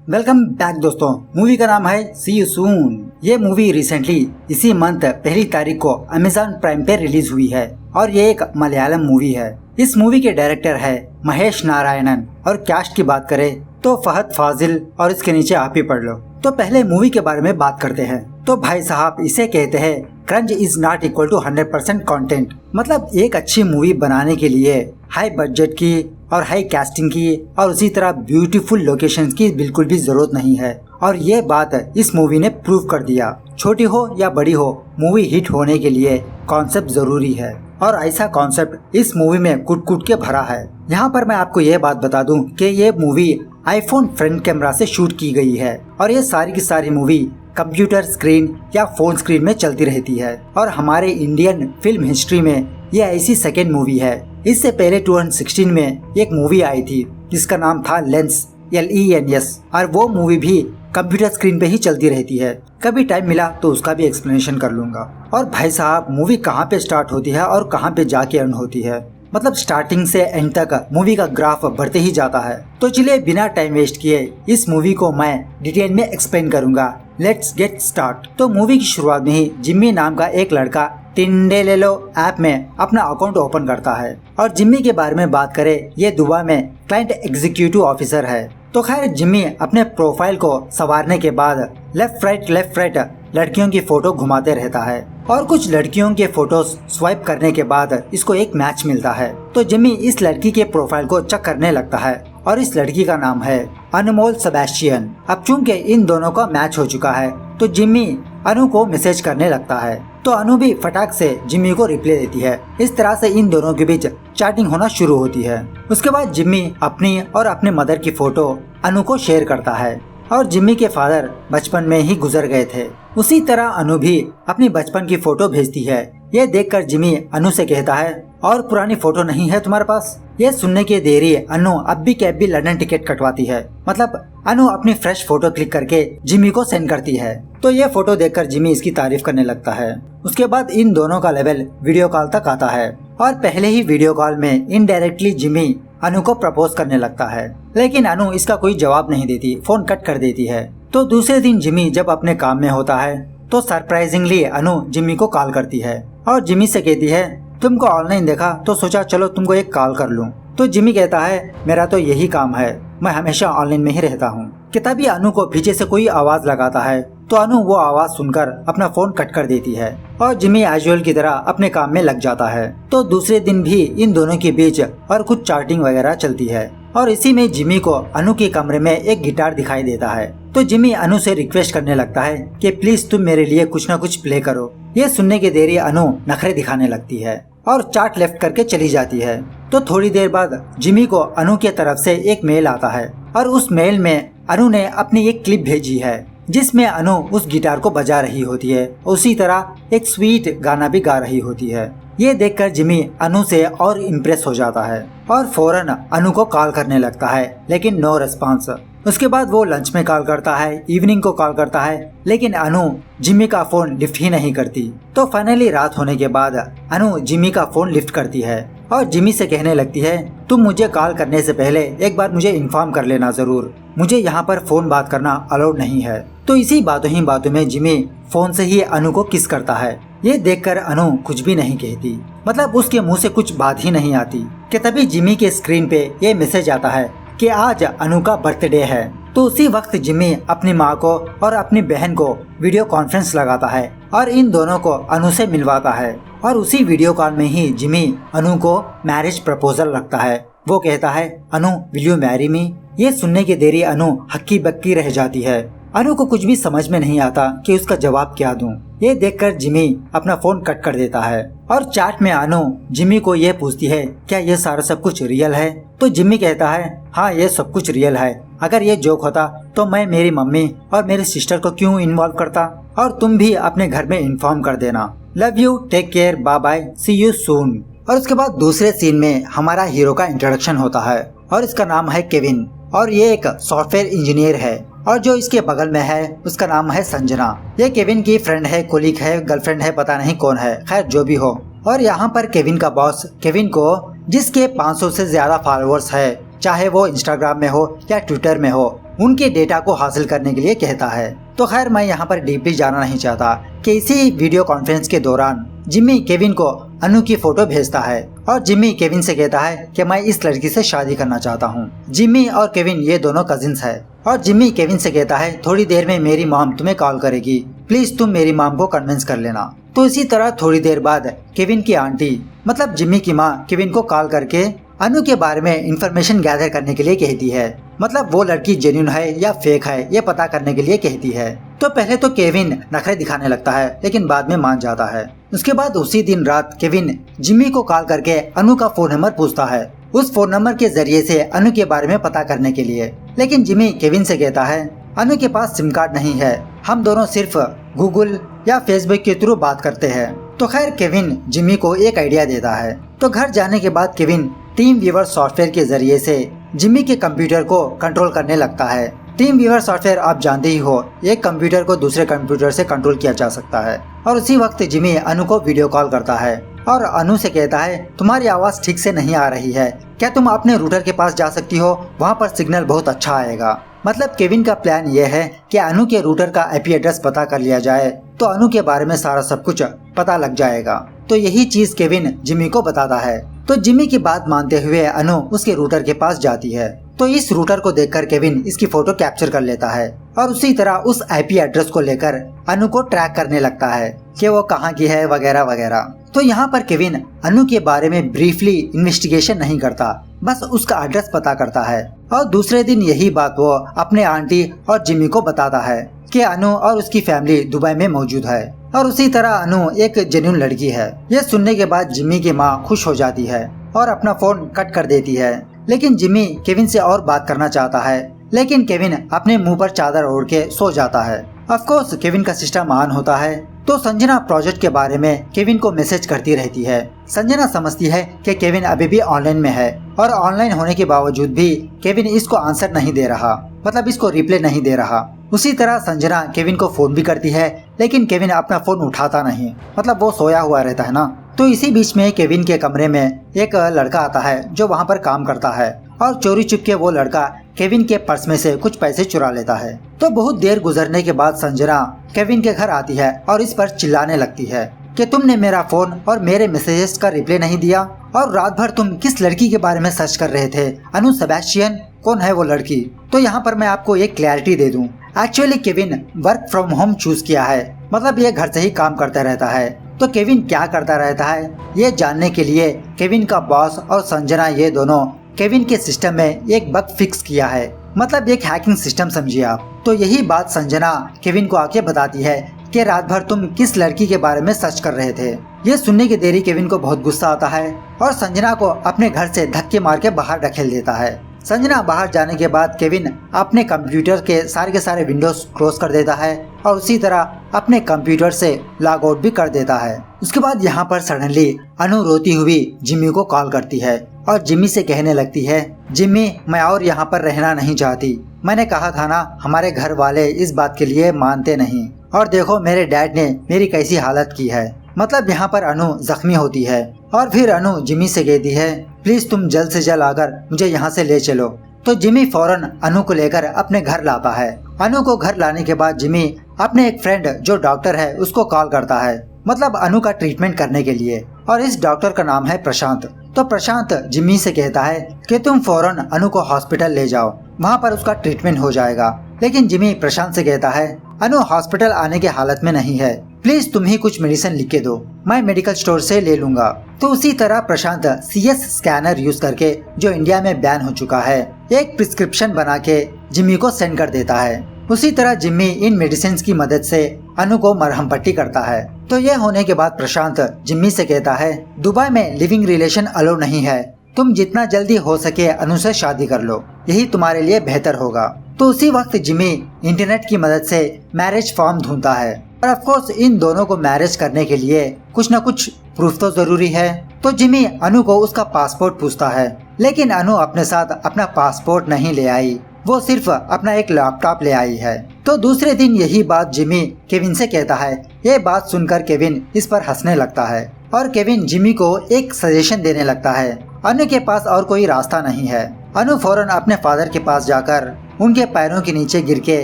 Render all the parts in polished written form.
Welcome back दोस्तों। Movie का नाम है सी यू सून। ये मूवी रिसेंटली इसी मंथ 1 तारीख को अमेजॉन प्राइम पे रिलीज हुई है और ये एक मलयालम मूवी है। इस मूवी के डायरेक्टर है महेश नारायणन और कास्ट की बात करें तो फहद फाजिल और इसके नीचे आप ही पढ़ लो। तो पहले मूवी के बारे में बात करते हैं। तो भाई साहब इसे कहते हैं crunch is not equal to 100% content. मतलब एक अच्छी मूवी बनाने के लिए हाई बजट की और हाई कास्टिंग की और उसी तरह ब्यूटीफुल लोकेशंस की बिल्कुल भी जरूरत नहीं है और ये बात इस मूवी ने प्रूव कर दिया। छोटी हो या बड़ी हो, मूवी हिट होने के लिए कॉन्सेप्ट जरूरी है और ऐसा कॉन्सेप्ट इस मूवी में कुट कुट के भरा है। यहाँ पर मैं आपको ये बात बता दूं कि ये मूवी आईफोन फ्रंट कैमरा से शूट की गई है और ये सारी की सारी मूवी कंप्यूटर स्क्रीन या फोन स्क्रीन में चलती रहती है और हमारे इंडियन फिल्म हिस्ट्री में ये ऐसी सेकेंड मूवी है। इससे पहले 2016 में एक मूवी आई थी जिसका नाम था लेंस LENS और वो मूवी भी कंप्यूटर स्क्रीन पे ही चलती रहती है। कभी टाइम मिला तो उसका भी एक्सप्लेनेशन कर लूंगा। और भाई साहब मूवी कहाँ पे स्टार्ट होती है और कहाँ पे जाके एंड होती है, मतलब स्टार्टिंग से एंड तक मूवी का ग्राफ बढ़ते ही जाता है। तो चलिए बिना टाइम वेस्ट किए इस मूवी को मैं डिटेल में एक्सप्लेन करूंगा। Let's get start. तो मूवी की शुरुआत में ही जिम्मी नाम का एक लड़का टिंडेलेलो ऐप में अपना अकाउंट ओपन करता है और जिम्मी के बारे में बात करें ये दुबई में क्लाइंट एग्जीक्यूटिव ऑफिसर है। तो खैर जिम्मी अपने प्रोफाइल को संवारने के बाद लेफ्ट राइट लड़कियों की फोटो घुमाते रहता है और कुछ लड़कियों के फोटोज स्वाइप करने के बाद इसको एक मैच मिलता है। तो जिम्मी इस लड़की के प्रोफाइल को चेक करने लगता है और इस लड़की का नाम है अनमोल सेबेस्टियन। अब चूंकि इन दोनों का मैच हो चुका है तो जिम्मी अनु को मैसेज करने लगता है तो अनु भी फटाक से जिम्मी को रिप्लाई देती है। इस तरह से इन दोनों के बीच चैटिंग होना शुरू होती है। उसके बाद जिम्मी अपनी और अपने मदर की फोटो अनु को शेयर करता है और जिम्मी के फादर बचपन में ही गुजर गए थे। उसी तरह अनु भी अपनी बचपन की फोटो भेजती है। ये देखकर जिम्मी अनु से कहता है और पुरानी फोटो नहीं है तुम्हारे पास। ये सुनने के देरी अनु अब भी कैब भी लंदन टिकट कटवाती है। मतलब अनु अपनी फ्रेश फोटो क्लिक करके जिम्मी को सेंड करती है। तो ये फोटो देखकर जिम्मी इसकी तारीफ करने लगता है। उसके बाद इन दोनों का लेवल वीडियो कॉल तक आता है और पहले ही वीडियो कॉल में इनडायरेक्टली जिम्मी अनु को प्रपोज करने लगता है, लेकिन अनु इसका कोई जवाब नहीं देती, फोन कट कर देती है। तो दूसरे दिन जिम्मी जब अपने काम में होता है तो सरप्राइजिंगली अनु जिम्मी को कॉल करती है और जिम्मी से कहती है तुमको ऑनलाइन देखा तो सोचा चलो तुमको एक कॉल कर लूं। तो जिम्मी कहता है मेरा तो यही काम है, मैं हमेशा ऑनलाइन में ही रहता हूँ। कि तभी अनु को पीछे से कोई आवाज लगाता है तो अनु वो आवाज सुनकर अपना फोन कट कर देती है और जिम्मी एजुअल की तरह अपने काम में लग जाता है। तो दूसरे दिन भी इन दोनों के बीच और कुछ चैटिंग वगैरह चलती है और इसी में जिम्मी को अनु के कमरे में एक गिटार दिखाई देता है। तो जिम्मी अनु से रिक्वेस्ट करने लगता है कि प्लीज तुम मेरे लिए कुछ न कुछ प्ले करो। ये सुनने के देरी अनु नखरे दिखाने लगती है और चार्ट लेफ्ट करके चली जाती है। तो थोड़ी देर बाद जिम्मी को अनु की तरफ से एक मेल आता है और उस मेल में अनु ने अपनी एक क्लिप भेजी है जिसमें अनु उस गिटार को बजा रही होती है, उसी तरह एक स्वीट गाना भी गा रही होती है। ये देखकर जिम्मी अनु से और इम्प्रेस हो जाता है और फौरन अनु को कॉल करने लगता है, लेकिन नो रिस्पांस। उसके बाद वो लंच में कॉल करता है, इवनिंग को कॉल करता है, लेकिन अनु जिम्मी का फोन लिफ्ट ही नहीं करती। तो फाइनली रात होने के बाद अनु जिम्मी का फोन लिफ्ट करती है और जिम्मी से कहने लगती है तुम मुझे कॉल करने से पहले एक बार मुझे इन्फॉर्म कर लेना जरूर, मुझे यहाँ पर फोन बात करना अलाउड नहीं है। तो इसी बातों में जिम्मी फोन से ही अनु को किस करता है। ये देखकर अनु कुछ भी नहीं कहती, मतलब उसके मुंह से कुछ बात ही नहीं आती। कि तभी जिम्मी के स्क्रीन पे ये मैसेज आता है कि आज अनु का बर्थडे है। तो उसी वक्त जिम्मी अपनी माँ को और अपनी बहन को वीडियो कॉन्फ्रेंस लगाता है और इन दोनों को अनु से मिलवाता है और उसी वीडियो कॉल में ही जिम्मी अनु को मैरिज प्रपोजल रखता है। वो कहता है अनु विल यू मैरी मी। ये सुनने की देरी अनु हक्की बक्की रह जाती है। अनु को कुछ भी समझ में नहीं आता कि उसका जवाब क्या दूं। ये देखकर जिम्मी अपना फोन कट कर देता है और चैट में अनु जिम्मी को ये पूछती है क्या ये सारा सब कुछ रियल है। तो जिम्मी कहता है हाँ ये सब कुछ रियल है, अगर ये जोक होता तो मैं मेरी मम्मी और मेरी सिस्टर को क्यों इन्वॉल्व करता, और तुम भी अपने घर में इन्फॉर्म कर देना। Love you, take care, bye bye, see you soon. और उसके बाद दूसरे सीन में हमारा हीरो का इंट्रोडक्शन होता है और इसका नाम है केविन और ये एक सॉफ्टवेयर इंजीनियर है और जो इसके बगल में है उसका नाम है संजना। ये केविन की फ्रेंड है, कोलीग है, गर्लफ्रेंड है, पता नहीं कौन है, खैर जो भी हो। और यहाँ पर केविन का बॉस केविन को, जिसके 500 से ज्यादा फॉलोअर्स है, चाहे वो इंस्टाग्राम में हो या ट्विटर में हो, उनके डेटा को हासिल करने के लिए कहता है। तो खैर मैं यहाँ पर डीपली जाना नहीं चाहता कि इसी वीडियो कॉन्फ्रेंस के दौरान जिम्मी केविन को अनु की फोटो भेजता है और जिम्मी केविन से कहता है कि मैं इस लड़की से शादी करना चाहता हूँ। जिम्मी और केविन ये दोनों कजिन्स है और जिम्मी केविन से कहता है थोड़ी देर में मेरी मॉम तुम्हें कॉल करेगी, प्लीज तुम मेरी मॉम को कन्विंस कर लेना। तो इसी तरह थोड़ी देर बाद केविन की आंटी मतलब जिम्मी की माँ केविन को कॉल करके अनु के बारे में इंफॉर्मेशन गैदर करने के लिए कहती है, मतलब वो लड़की जेन्युइन है या फेक है ये पता करने के लिए कहती है। तो पहले तो केविन नखरे दिखाने लगता है लेकिन बाद में मान जाता है। उसके बाद उसी दिन रात केविन जिम्मी को कॉल करके अनु का फोन नंबर पूछता है, उस फोन नंबर के जरिए से अनु के बारे में पता करने के लिए। लेकिन जिम्मी केविन से कहता है अनु के पास सिम कार्ड नहीं है, हम दोनों सिर्फ गूगल या फेसबुक के थ्रू बात करते हैं। तो खैर केविन जिम्मी को एक आइडिया देता है। तो घर जाने के बाद केविन टीम व्यूअर सॉफ्टवेयर के जरिए से जिम्मी के कंप्यूटर को कंट्रोल करने लगता है। टीम व्यूअर सॉफ्टवेयर आप जानते ही हो, एक कंप्यूटर को दूसरे कंप्यूटर से कंट्रोल किया जा सकता है। और उसी वक्त जिम्मी अनु को वीडियो कॉल करता है और अनु से कहता है तुम्हारी आवाज ठीक से नहीं आ रही है, क्या तुम अपने रूटर के पास जा सकती हो, वहाँ पर सिग्नल बहुत अच्छा आएगा। मतलब केविन का प्लान ये है कि अनु के रूटर का आईपी एड्रेस पता कर लिया जाए तो अनु के बारे में सारा सब कुछ पता लग जाएगा। तो यही चीज केविन जिम्मी को बताता है। तो जिम्मी की बात मानते हुए अनु उसके रूटर के पास जाती है। तो इस रूटर को देखकर केविन इसकी फोटो कैप्चर कर लेता है और उसी तरह उस आईपी एड्रेस को लेकर अनु को ट्रैक करने लगता है कि वो कहाँ की है वगैरह वगैरह। तो यहाँ पर केविन अनु के बारे में ब्रीफली इन्वेस्टिगेशन नहीं करता, बस उसका एड्रेस पता करता है। और दूसरे दिन यही बात वो अपने आंटी और जिम्मी को बताता है कि अनु और उसकी फैमिली दुबई में मौजूद है और उसी तरह अनु एक जेन्युइन लड़की है। ये सुनने के बाद जिम्मी की माँ खुश हो जाती है और अपना फोन कट कर देती है। लेकिन जिम्मी केविन से और बात करना चाहता है, लेकिन केविन अपने मुंह पर चादर ओढ़ के सो जाता है। ऑफ कोर्स केविन का सिस्टम ऑन होता है तो संजना प्रोजेक्ट के बारे में केविन को मैसेज करती रहती है। संजना समझती है कि केविन अभी भी ऑनलाइन में है और ऑनलाइन होने के बावजूद भी केविन इसको आंसर नहीं दे रहा, मतलब इसको रिप्लाई नहीं दे रहा। उसी तरह संजना केविन को फोन भी करती है लेकिन केविन अपना फोन उठाता नहीं, मतलब वो सोया हुआ रहता है ना। तो इसी बीच में केविन के कमरे में एक लड़का आता है जो वहाँ पर काम करता है और चोरी चुपके वो लड़का केविन के पर्स में से कुछ पैसे चुरा लेता है। तो बहुत देर गुजरने के बाद संजना केविन के घर आती है और इस पर चिल्लाने लगती है कि तुमने मेरा फोन और मेरे मैसेजेस का रिप्लाई नहीं दिया और रात भर तुम किस लड़की के बारे में सर्च कर रहे थे, अनु सेबेस्टियन, कौन है वो लड़की। तो यहाँ पर मैं आपको एक क्लैरिटी दे दूं, actually Kevin work from home choose किया है, मतलब ये घर से ही काम करता रहता है। तो केविन क्या करता रहता है ये जानने के लिए केविन का बॉस और संजना ये दोनों केविन के सिस्टम में एक बग फिक्स किया है, मतलब एक हैकिंग सिस्टम समझिए आप। तो यही बात संजना केविन को आके बताती है कि रात भर तुम किस लड़की के बारे में सर्च कर रहे थे। ये सुनने की देरी केविन को बहुत गुस्सा आता है और संजना को अपने घर से धक्के मार के बाहर ढकेल देता है। संजना बाहर जाने के बाद केविन अपने कंप्यूटर के सारे विंडोज क्लोज कर देता है और उसी तरह अपने कंप्यूटर से लॉग आउट भी कर देता है। उसके बाद यहाँ पर सडनली अनु रोती हुई जिम्मी को कॉल करती है और जिम्मी से कहने लगती है, जिम्मी मैं और यहाँ पर रहना नहीं चाहती, मैंने कहा था ना हमारे घर वाले इस बात के लिए मानते नहीं, और देखो मेरे डैड ने मेरी कैसी हालत की है। मतलब यहाँ पर अनु जख्मी होती है और फिर अनु जिम्मी से कहती है प्लीज तुम जल्द से जल्द आकर मुझे यहाँ से ले चलो। तो जिम्मी फौरन अनु को लेकर अपने घर लाता है। अनु को घर लाने के बाद जिम्मी अपने एक फ्रेंड जो डॉक्टर है उसको कॉल करता है, मतलब अनु का ट्रीटमेंट करने के लिए, और इस डॉक्टर का नाम है प्रशांत। तो प्रशांत जिम्मी से कहता है कि तुम फौरन अनु को हॉस्पिटल ले जाओ, वहाँ पर उसका ट्रीटमेंट हो जाएगा। लेकिन जिम्मी प्रशांत से कहता है अनु हॉस्पिटल आने के हालत में नहीं है, प्लीज तुम ही कुछ मेडिसिन लिख के दो, मैं मेडिकल स्टोर से ले लूंगा। तो उसी तरह प्रशांत CS स्कैनर यूज करके, जो इंडिया में बैन हो चुका है, एक प्रिस्क्रिप्शन बना के जिम्मी को सेंड कर देता है। उसी तरह जिम्मी इन मेडिसिन की मदद से अनु को मरहम पट्टी करता है। तो यह होने के बाद प्रशांत जिम्मी से कहता है दुबई में लिविंग रिलेशन अलाउ नहीं है, तुम जितना जल्दी हो सके अनु से शादी कर लो, यही तुम्हारे लिए बेहतर होगा। तो उसी वक्त जिम्मी इंटरनेट की मदद से मैरिज फॉर्म ढूंढता है और ऑफ कोर्स इन दोनों को मैरिज करने के लिए कुछ न कुछ प्रूफ तो जरूरी है। तो जिम्मी अनु को उसका पासपोर्ट पूछता है, लेकिन अनु अपने साथ अपना पासपोर्ट नहीं ले आई, वो सिर्फ अपना एक लैपटॉप ले आई है। तो दूसरे दिन यही बात जिम्मी केविन से कहता है। ये बात सुनकर केविन इस पर हंसने लगता है और केविन जिम्मी को एक सजेशन देने लगता है अनु के पास और कोई रास्ता नहीं है। अनु फौरन अपने फादर के पास जाकर उनके पैरों के नीचे गिर के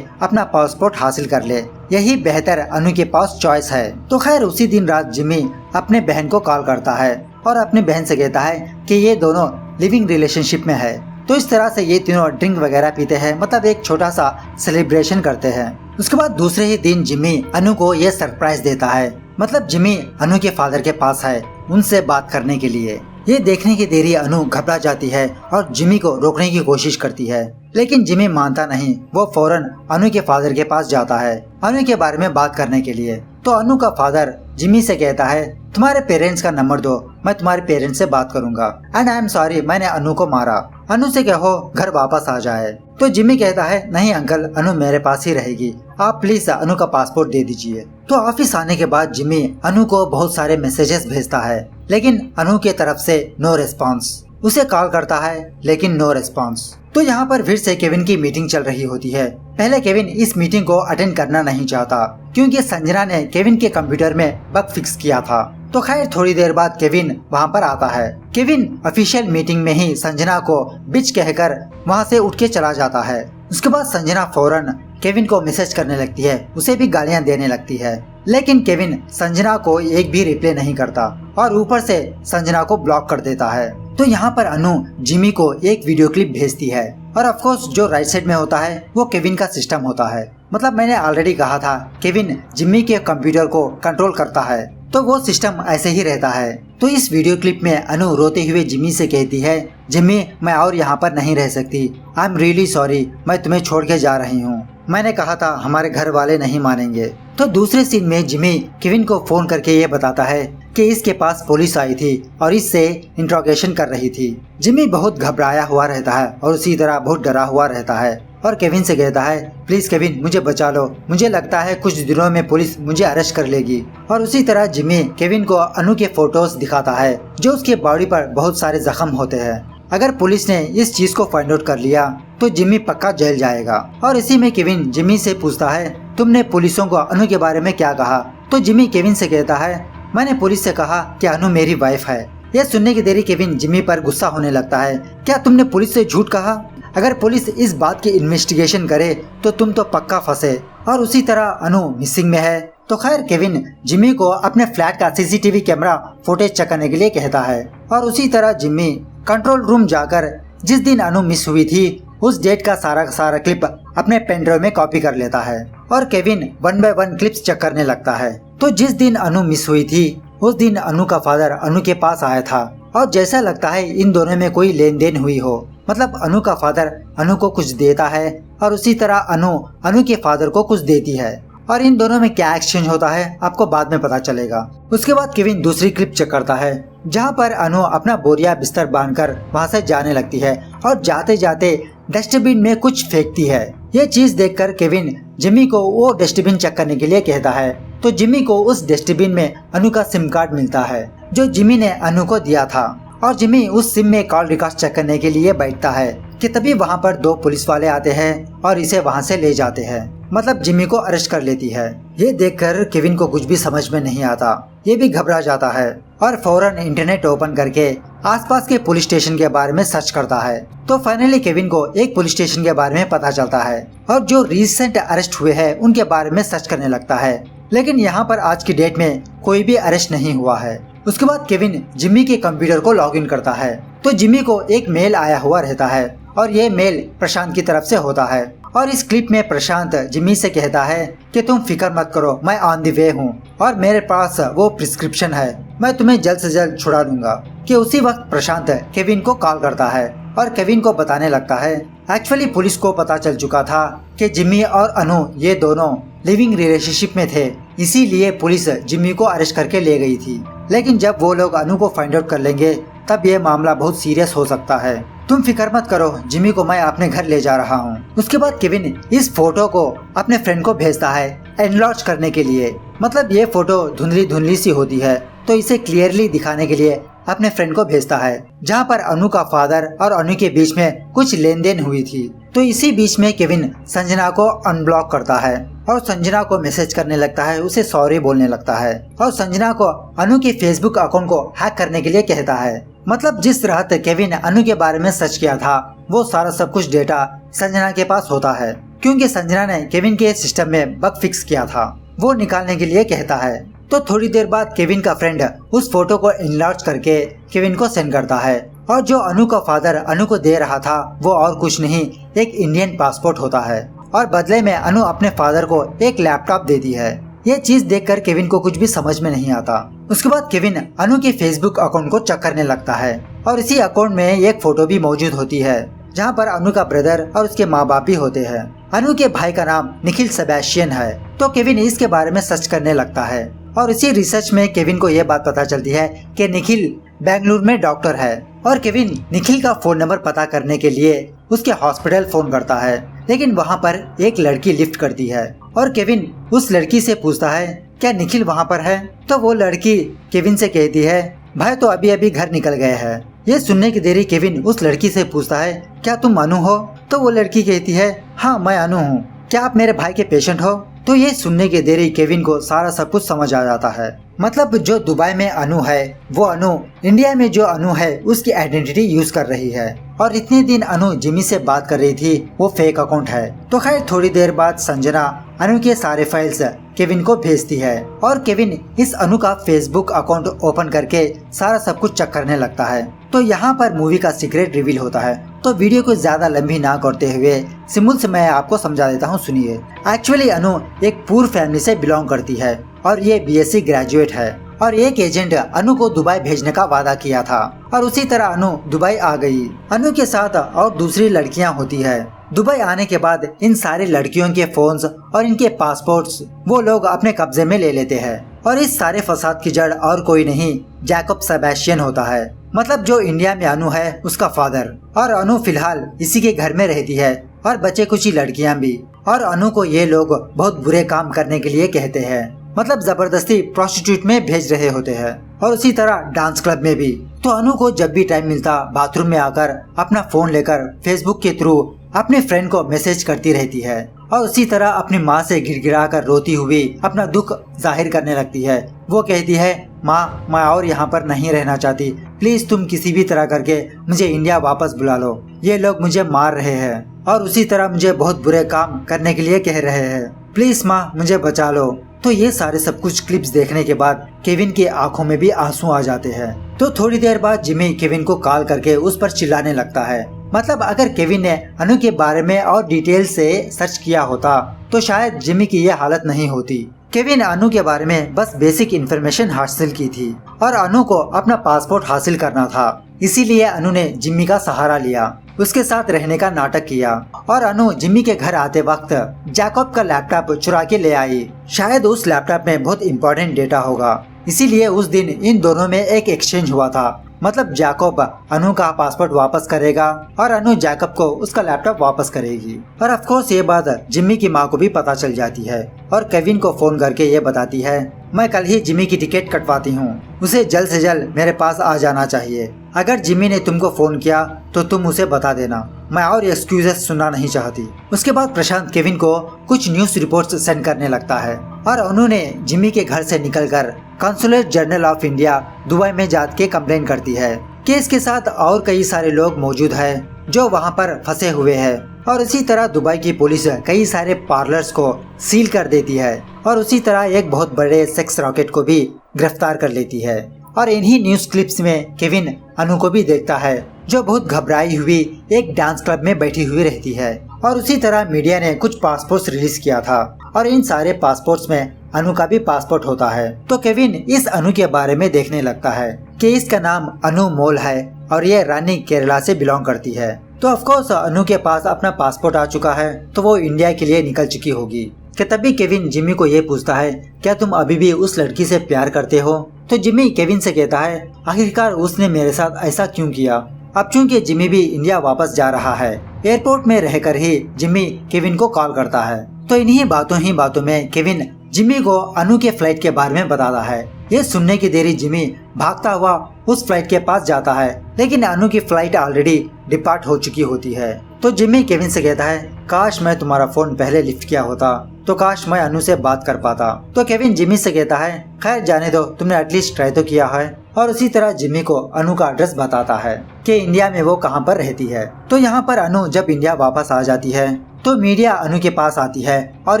अपना पासपोर्ट हासिल कर ले, यही बेहतर अनु के पास चॉइस है। तो खैर उसी दिन रात जिमी अपने बहन को कॉल करता है और अपनी बहन से कहता है कि ये दोनों लिविंग रिलेशनशिप में है। तो इस तरह से ये तीनों ड्रिंक वगैरह पीते हैं, मतलब एक छोटा सा सेलिब्रेशन करते हैं। उसके बाद दूसरे ही दिन जिमी अनु को ये सरप्राइज देता है, मतलब जिमी अनु के फादर के पास है उनसे बात करने के लिए। ये देखने की देरी अनु घबरा जाती है और जिमी को रोकने की कोशिश करती है, लेकिन जिमी मानता नहीं। वो फौरन अनु के फादर के पास जाता है अनु के बारे में बात करने के लिए। तो अनु का फादर जिमी से कहता है तुम्हारे पेरेंट्स का नंबर दो, मैं तुम्हारे पेरेंट्स से बात करूंगा, एंड आई एम सॉरी मैंने अनु को मारा, अनु से कहो घर वापस आ जाए। तो जिमी कहता है नहीं अंकल, अनु मेरे पास ही रहेगी, आप प्लीज अनु का पासपोर्ट दे दीजिए। तो ऑफिस आने के बाद जिमी अनु को बहुत सारे मैसेजेस भेजता है, लेकिन अनु के तरफ से नो रिस्पॉन्स। उसे कॉल करता है लेकिन नो रिस्पॉन्स। तो यहाँ पर फिर से केविन की मीटिंग चल रही होती है। पहले केविन इस मीटिंग को अटेंड करना नहीं चाहता क्योंकि संजना ने केविन के कंप्यूटर में बग फिक्स किया था। तो खैर थोड़ी देर बाद केविन वहाँ पर आता है। केविन ऑफिशियल मीटिंग में ही संजना को बिच कहकर वहाँ से उठ के चला जाता है। उसके बाद संजना फौरन केविन को मैसेज करने लगती है, उसे भी गालियाँ देने लगती है, लेकिन केविन संजना को एक भी रिप्लाई नहीं करता और ऊपर से संजना को ब्लॉक कर देता है। तो यहाँ पर अनु जिमी को एक वीडियो क्लिप भेजती है और ऑफ कोर्स जो राइट साइड में होता है वो केविन का सिस्टम होता है। मतलब मैंने ऑलरेडी कहा था केविन जिमी के कंप्यूटर को कंट्रोल करता है, तो वो सिस्टम ऐसे ही रहता है। तो इस वीडियो क्लिप में अनु रोते हुए जिमी से कहती है जिमी मैं और यहाँ पर नहीं रह सकती, आई एम रियली सॉरी, मैं तुम्हें छोड़ के जा रही हूँ, मैंने कहा था हमारे घर वाले नहीं मानेंगे। तो दूसरे सीन में जिमी केविन को फोन करके ये बताता है कि इसके पास पुलिस आई थी और इससे इंट्रोगेशन कर रही थी। जिमी बहुत घबराया हुआ रहता है और उसी तरह बहुत डरा हुआ रहता है और केविन से कहता है प्लीज केविन मुझे बचा लो, मुझे लगता है कुछ दिनों में पुलिस मुझे अरेस्ट कर लेगी। और उसी तरह जिमी केविन को अनु के फोटोज दिखाता है जो उसके बॉडी पर बहुत सारे जख्म होते हैं। अगर पुलिस ने इस चीज को फाइंड आउट कर लिया तो जिमी पक्का जेल जाएगा। और इसी में केविन जिमी से पूछता है तुमने पुलिसों को अनु के बारे में क्या कहा। तो जिमी केविन से कहता है मैंने पुलिस से कहा कि अनु मेरी वाइफ है। यह सुनने की देरी केविन जिमी पर गुस्सा होने लगता है, क्या तुमने पुलिस से झूठ कहा? अगर पुलिस इस बात की इन्वेस्टिगेशन करे तो तुम तो पक्का फंसे। और उसी तरह अनु मिसिंग में है। तो खैर केविन जिमी को अपने फ्लैट का सीसीटीवी कैमरा फुटेज चेक करने के लिए कहता है और उसी तरह जिमी कंट्रोल रूम जाकर जिस दिन अनु मिस हुई थी उस डेट का सारा क्लिप अपने पेनड्राइव में कॉपी कर लेता है और केविन 1 बाय 1 क्लिप्स चेक करने लगता है। तो जिस दिन अनु मिस हुई थी उस दिन अनु का फादर अनु के पास आया था और जैसा लगता है इन दोनों में कोई लेन देन हुई हो, मतलब अनु का फादर अनु को कुछ देता है और उसी तरह अनु के फादर को कुछ देती है। और इन दोनों में क्या एक्सचेंज होता है आपको बाद में पता चलेगा। उसके बाद केविन दूसरी क्लिप चेक करता है जहाँ पर अनु अपना बोरिया बिस्तर बांधकर वहाँ से जाने लगती है और जाते जाते डस्टबिन में कुछ फेंकती है। ये चीज देखकर केविन जिमी को वो डस्टबिन चेक करने के लिए कहता है। तो जिमी को उस डस्टबिन में अनु का सिम कार्ड मिलता है जो जिमी ने अनु को दिया था और जिमी उस सिम में कॉल रिकॉर्ड चेक करने के लिए बैठता है कि तभी वहाँ पर 2 पुलिस वाले आते हैं और इसे वहाँ से ले जाते हैं, मतलब जिमी को अरेस्ट कर लेती है। ये देखकर केविन को कुछ भी समझ में नहीं आता, ये भी घबरा जाता है और फौरन इंटरनेट ओपन करके आसपास के पुलिस स्टेशन के बारे में सर्च करता है। तो फाइनली केविन को एक पुलिस स्टेशन के बारे में पता चलता है और जो रिसेंट अरेस्ट हुए हैं उनके बारे में सर्च करने लगता है, लेकिन यहाँ पर आज की डेट में कोई भी अरेस्ट नहीं हुआ है। उसके बाद केविन जिमी के कंप्यूटर को लॉग इन करता है तो जिमी को एक मेल आया हुआ रहता है और ये मेल प्रशांत की तरफ से होता है। और इस क्लिप में प्रशांत जिमी से कहता है कि तुम फिक्र मत करो, मैं ऑन द वे हूँ और मेरे पास वो प्रिस्क्रिप्शन है, मैं तुम्हें जल्द से जल्द छुड़ा दूंगा। कि उसी वक्त प्रशांत केविन को कॉल करता है और केविन को बताने लगता है एक्चुअली पुलिस को पता चल चुका था कि जिमी और अनु ये दोनों लिविंग रिलेशनशिप में थे, इसीलिए पुलिस जिमी को अरेस्ट करके ले गई थी। लेकिन जब वो लोग अनु को फाइंड आउट कर लेंगे तब ये मामला बहुत सीरियस हो सकता है, तुम फिक्र मत करो, जिमी को मैं अपने घर ले जा रहा हूँ। उसके बाद केविन इस फोटो को अपने फ्रेंड को भेजता है एनलार्ज करने के लिए, मतलब ये फोटो धुंधली सी होती है तो इसे क्लियरली दिखाने के लिए अपने फ्रेंड को भेजता है जहाँ पर अनु का फादर और अनु के बीच में कुछ लेन देन हुई थी। तो इसी बीच में केविन संजना को अनब्लॉक करता है और संजना को मैसेज करने लगता है, उसे सॉरी बोलने लगता है और संजना को अनु के फेसबुक अकाउंट को हैक करने के लिए कहता है। मतलब जिस रात केविन अनु के बारे में सच किया था वो सारा सब कुछ डेटा संजना के पास होता है, क्योंकि संजना ने केविन के सिस्टम में बग फिक्स किया था, वो निकालने के लिए कहता है। तो थोड़ी देर बाद केविन का फ्रेंड उस फोटो को इनलार्ज करके केविन को सेंड करता है, और जो अनु का फादर अनु को दे रहा था वो और कुछ नहीं एक इंडियन पासपोर्ट होता है, और बदले में अनु अपने फादर को एक लैपटॉप देती है। ये चीज देखकर केविन को कुछ भी समझ में नहीं आता। उसके बाद केविन अनु के फेसबुक अकाउंट को चेक करने लगता है, और इसी अकाउंट में एक फोटो भी मौजूद होती है जहाँ पर अनु का ब्रदर और उसके माँ बाप भी होते हैं। अनु के भाई का नाम निखिल सेबेस्टियन है। तो केविन इसके बारे में सर्च करने लगता है, और इसी रिसर्च में केविन को यह बात पता चलती है कि निखिल बेंगलुरु में डॉक्टर है, और केविन निखिल का फोन नंबर पता करने के लिए उसके हॉस्पिटल फोन करता है, लेकिन वहाँ पर एक लड़की लिफ्ट करती है, और केविन उस लड़की से पूछता है क्या निखिल वहाँ पर है। तो वो लड़की केविन से कहती है भाई तो अभी अभी घर निकल गए हैं। ये सुनने की देरी केविन उस लड़की से पूछता है क्या तुम अनु हो। तो वो लड़की कहती है हाँ मैं अनु हूँ, क्या आप मेरे भाई के पेशेंट हो। तो ये सुनने की देरी केविन को सारा सब कुछ समझ आ जाता है। मतलब जो दुबई में अनु है वो अनु इंडिया में जो अनु है उसकी आइडेंटिटी यूज कर रही है, और इतने दिन अनु जिमी से बात कर रही थी वो फेक अकाउंट है। तो खैर थोड़ी देर बाद संजना अनु के सारे फाइल्स केविन को भेजती है, और केविन इस अनु का फेसबुक अकाउंट ओपन करके सारा सब कुछ चेक करने लगता है। तो यहाँ पर मूवी का सीक्रेट रिवील होता है। तो वीडियो को ज्यादा लंबी ना करते हुए सिंपल से मैं आपको समझा देता हूँ, सुनिए। एक्चुअली अनु एक पूर फैमिली से बिलोंग करती है, और ये बीएससी ग्रेजुएट है, और एक एजेंट अनु को दुबई भेजने का वादा किया था, और उसी तरह अनु दुबई आ गई। अनु के साथ और दूसरी लड़कियां होती है। दुबई आने के बाद इन सारी लड़कियों के फोन्स और इनके पासपोर्ट्स वो लोग अपने कब्जे में ले लेते हैं, और इस सारे फसाद की जड़ और कोई नहीं जैकब सेबेस्टियन होता है, मतलब जो इंडिया में अनु है उसका फादर। और अनु फिलहाल इसी के घर में रहती है, और बच्चे कुछ ही लड़कियां भी। और अनु को ये लोग बहुत बुरे काम करने के लिए कहते हैं, मतलब जबरदस्ती प्रोस्टिट्यूट में भेज रहे होते हैं, और उसी तरह डांस क्लब में भी। तो अनु को जब भी टाइम मिलता बाथरूम में आकर अपना फोन लेकर फेसबुक के थ्रू अपने फ्रेंड को मैसेज करती रहती है, और उसी तरह अपनी माँ से गिड़गिड़ा कर रोती हुई अपना दुख जाहिर करने लगती है। वो कहती है माँ मैं और यहाँ पर नहीं रहना चाहती, प्लीज तुम किसी भी तरह करके मुझे इंडिया वापस बुला लो, ये लोग मुझे मार रहे हैं और उसी तरह मुझे बहुत बुरे काम करने के लिए कह रहे हैं, प्लीज माँ मुझे बचा लो। तो ये सारे सब कुछ क्लिप्स देखने के बाद केविन की आंखों में भी आंसू आ जाते हैं। तो थोड़ी देर बाद जिमी केविन को कॉल करके उस पर चिल्लाने लगता है। मतलब अगर केविन ने अनु के बारे में और डिटेल से सर्च किया होता तो शायद जिमी की ये हालत नहीं होती। केविन अनु के बारे में बस बेसिक इन्फॉर्मेशन हासिल की थी, और अनु को अपना पासपोर्ट हासिल करना था, इसीलिए अनु ने जिम्मी का सहारा लिया, उसके साथ रहने का नाटक किया। और अनु जिम्मी के घर आते वक्त जैकब का लैपटॉप चुरा के ले आई। शायद उस लैपटॉप में बहुत इम्पोर्टेंट डेटा होगा, इसीलिए उस दिन इन दोनों में एक एक्सचेंज हुआ था। मतलब जैकब अनु का पासपोर्ट वापस करेगा और अनु जैकब को उसका लैपटॉप वापस करेगी। और ऑफ कोर्स ये बात जिम्मी की माँ को भी पता चल जाती है, और केविन को फोन करके ये बताती है मैं कल ही जिम्मी की टिकट कटवाती हूँ, उसे जल्द से जल्द मेरे पास आ जाना चाहिए। अगर जिम्मी ने तुमको फोन किया तो तुम उसे बता देना, मैं और एक्सक्यूजेस सुनना नहीं चाहती। उसके बाद प्रशांत केविन को कुछ न्यूज रिपोर्ट्स सेंड करने लगता है, और उन्होंने जिम्मी के घर से निकलकर consulate general of India Dubai में जाके कंप्लेन करती है कि इसके साथ और कई सारे लोग मौजूद हैं जो वहां पर फंसे हुए हैं। और इसी तरह दुबई की पुलिस कई सारे पार्लर्स को सील कर देती है, और उसी तरह एक बहुत बड़े सेक्स रॉकेट को भी गिरफ्तार कर लेती है। और इन्हीं न्यूज क्लिप्स में केविन अनु को भी देखता है जो बहुत घबराई हुई एक डांस क्लब में बैठी हुई रहती है। और उसी तरह मीडिया ने कुछ पासपोर्ट्स रिलीज किया था, और इन सारे पासपोर्ट्स में अनु का भी पासपोर्ट होता है। तो केविन इस अनु के बारे में देखने लगता है कि इसका नाम अनु मोल है, और ये रानी केरला से बिलोंग करती है। तो ऑफ कोर्स अनु के पास अपना पासपोर्ट आ चुका है, तो वो इंडिया के लिए निकल चुकी होगी। कि तभी केविन जिम्मी को ये पूछता है क्या तुम अभी भी उस लड़की से प्यार करते हो। तो जिम्मी केविन से कहता है आखिरकार उसने मेरे साथ ऐसा क्यों किया। अब चूंकि जिम्मी भी इंडिया वापस जा रहा है, एयरपोर्ट में रहकर ही जिम्मी केविन को कॉल करता है। तो इन्हीं बातों में केविन जिम्मी को अनु के फ्लाइट के बारे में बताता है। ये सुनने की देरी जिम्मी भागता हुआ उस फ्लाइट के पास जाता है, लेकिन अनु की फ्लाइट ऑलरेडी डिपार्ट हो चुकी होती है। तो जिम्मी केविन से कहता है काश मैं तुम्हारा फोन पहले लिफ्ट किया होता, तो काश मैं अनु से बात कर पाता। तो केविन जिम्मी से कहता है खैर जाने दो, तुमने एटलीस्ट ट्राई तो किया है। और उसी तरह जिम्मी को अनु का एड्रेस बताता है कि इंडिया में वो कहाँ पर रहती है। तो यहाँ पर अनु जब इंडिया वापस आ जाती है तो मीडिया अनु के पास आती है और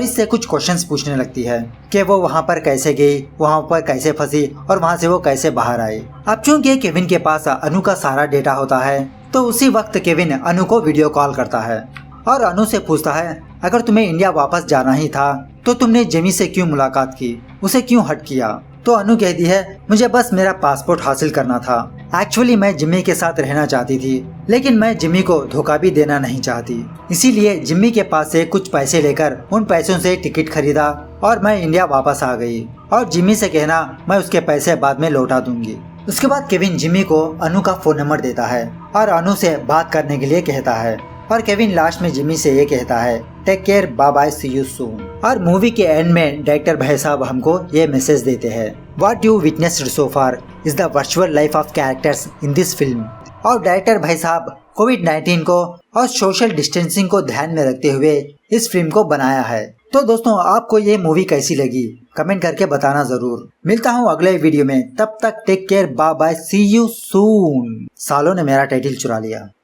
इससे कुछ क्वेश्चंस पूछने लगती है कि वो वहाँ पर कैसे गई, वहाँ पर कैसे फंसी और वहाँ से वो कैसे बाहर आई। अब चूंकि केविन के पास अनु का सारा डेटा होता है तो उसी वक्त केविन अनु को वीडियो कॉल करता है और अनु से पूछता है अगर तुम्हें इंडिया वापस जाना ही था तो तुमने जिमी से क्यों मुलाकात की, उसे क्यों हट किया। तो अनु कहती है मुझे बस मेरा पासपोर्ट हासिल करना था। एक्चुअली मैं जिम्मी के साथ रहना चाहती थी लेकिन मैं जिम्मी को धोखा भी देना नहीं चाहती, इसीलिए जिम्मी के पास से कुछ पैसे लेकर उन पैसों से टिकट खरीदा और मैं इंडिया वापस आ गई और जिम्मी से कहना मैं उसके पैसे बाद में लौटा दूंगी। उसके बाद केविन जिम्मी को अनु का फोन नंबर देता है और अनु से बात करने के लिए कहता है और केविन लास्ट में जिम्मी से ये कहता है take care, bye bye, see you soon. और मूवी के एंड में डायरेक्टर भाई साहब हमको ये मैसेज देते हैं what you witnessed so far is the virtual life of characters in this film. और डायरेक्टर भाई साहब कोविड-19 को और सोशल डिस्टेंसिंग को ध्यान में रखते हुए इस फिल्म को बनाया है। तो दोस्तों आपको ये मूवी कैसी लगी कमेंट करके बताना जरूर। मिलता हूँ अगले वीडियो में, तब तक take care, bye bye, see you soon. सालों ने मेरा टाइटल चुरा लिया।